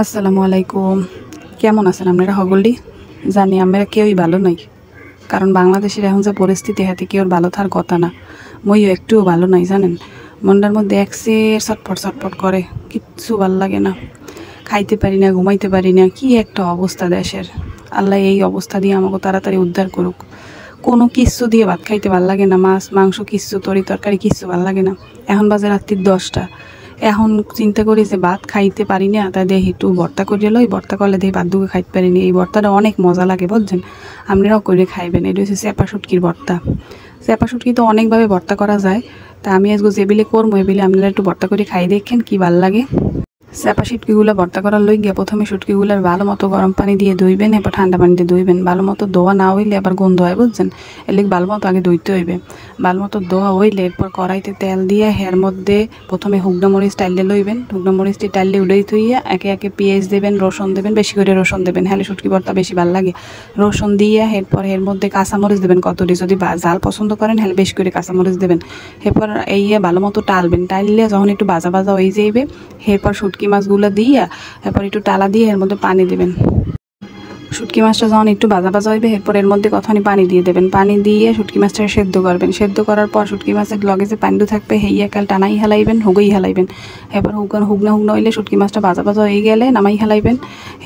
আসসালামু আলাইকুম। কেমন আছেন আপনারা সকলেই? জানি আমরা কেউই ভালো নাই, কারণ বাংলাদেশের এখন যে পরিস্থিতি হাতে কেউ ভালো থাকার কথা না। মইও একটুও ভালো নাই জানেন, মনটার মধ্যে একসের ছটফট ছটফট করে, কিচ্ছু ভাল লাগে না, খাইতে পারি না, ঘুমাইতে পারি না। কি একটা অবস্থা দেশের। আল্লাহ এই অবস্থা দিয়ে আমাকে তাড়াতাড়ি উদ্ধার করুক। কোনো কিচ্ছু দিয়ে ভাত খাইতে ভাল লাগে না, মাছ মাংস কিচ্ছু, তরি তরকারি কিচ্ছু ভাল লাগে না। এখন বাজে রাত্রির 10টা। এখন চিন্তা করি যে ভাত খাইতে পারি না, তাই দেখি একটু ভর্তা করে লই, ভর্তা করলে দেখি ভাত দুকে খাইতে পারিনি। এই ভর্তাটা অনেক মজা লাগে বুঝছেন, আপনারাও করে খাইবেন। এটা হচ্ছে চেপা শুটকির ভর্তা। চেপা শুটকি তো অনেকভাবে ভর্তা করা যায়, তা আমি আজকে যেবিলে করবো এবিলে আপনারা একটু ভর্তা করে খাই দেখেন কি ভাল লাগে। চেপা শুটকিগুলো ভর্তা করার লই গিয়ে প্রথমে শুটকিগুলোর ভালো মতো গরম পানি দিয়ে ধুইবেন, এরপর ঠান্ডা পানিতে ধুইবেন। ভালো মতো ধোয়া না হইলে আবার গন্ধ হয় বুঝছেন, এর লিগে ভালো মতো আগে ধুইতে হইবে। ভালো মতো ধোয়া হইলে এরপর কড়াইতে তেল দিয়ে এর মধ্যে প্রথমে শুকনো মরিচ টাইলে লইবেন। শুকনো মরিচটি টাইলে উড়াই থইয়া একে একে পেঁয়াজ দেবেন, রসুন দেবেন, বেশি করে রসুন দেবেন, হ্যাঁ শুটকি ভর্তা বেশি ভালো লাগে। রসুন দিয়ে এরপর এর মধ্যে কাঁচামরিচ দেবেন কতটি, যদি ঝাল পছন্দ করেন হ্যাঁ বেশি করে কাঁচামরিচ দেবেন। এরপর এই ভালো মতো টালবেন, টাইলে যখন একটু ভাজা ভাজা হয়ে যাইবে এরপর শুটকি মাছগুলো দিয়া এরপর একটু টালা দিয়ে এর মধ্যে পানি দেবেন। শুটকি মাছটা যখন একটু ভাজা ভাজা হইবে এরপর এর মধ্যে কতখানি পানি দিয়ে দেবেন। পানি দিয়ে শুটকি মাছটা সেদ্ধ করবেন। সেদ্ধ করার পর শুটকি মাছের লগে যে পানিটা থাকবে হেইয়া কাল টানাই হেলাইবেন, হুগেই হেলাইবেন। এরপর হুগনো হইলে শুটকি মাছটা ভাজা ভাজা হয়ে গেলে নামাই হেলাইবেন।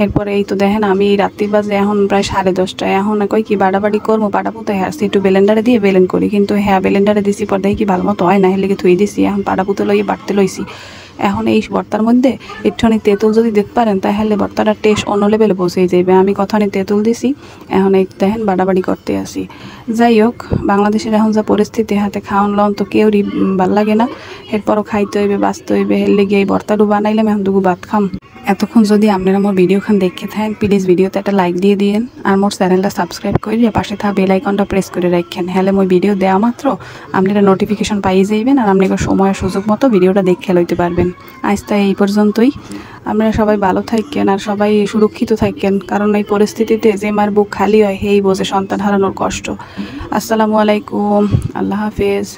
এরপর এই তো দেখেন আমি রাত্রির বাজে এখন প্রায় 10:30। এখন কই কি বাড়াবাড়ি করবো, পাটাপুতো হ্যাঁ একটু ব্লেন্ডারে দিয়ে বেলেন করি, কিন্তু হ্যাঁ ব্লেন্ডারে দিছি পর দেখি কি ভালো মতো হয় না, এর লেগে থুই দিছি। এখন পাটাপুতো লইয়ে বাড়তে লইছি। এখন এই ভর্তার মধ্যে একটুখানি তেঁতুল যদি দিতে পারেন তাহলে ভর্তাটার টেস্ট অন্য লেভেলে পৌঁছে যাবে। আমি কতখানি তেঁতুল দিছি, এখন এই দেখেন বাড়াবাড়ি করতে আসি। যাই হোক, বাংলাদেশের এখন যা পরিস্থিতি হাতে খাওয়ান লন তো কেউরই ভাল লাগে না, এরপরও খাইতে হইবে বাঁচতে হইবে, এর লেগে এই ভর্তাটু বানাইলাম, এখন দুগু ভাত খাম। এতক্ষণ যদি আপনারা আমার ভিডিওখান দেখে থাকেন প্লিজ ভিডিওতে একটা লাইক দিয়ে দিন, আর মোর চ্যানেলটা সাবস্ক্রাইব করে পাশে থাকা বেল আইকনটা প্রেস করে রাখেন, হলে মই ভিডিও দেওয়া মাত্র আপনারা নোটিফিকেশন পাইয়ে যাইবেন, আর আপনাকে সময় সুযোগ মতো ভিডিওটা দেখে লইতে পারবেন। আজ তাই এই পর্যন্তই। আপনারা সবাই ভালো থাকেন আর সবাই সুরক্ষিত থাকেন, কারণ এই পরিস্থিতিতে যে মার বুক খালি হয় সেই বোঝে সন্তান হারানোর কষ্ট। আসসালামু আলাইকুম, আল্লাহ হাফেজ।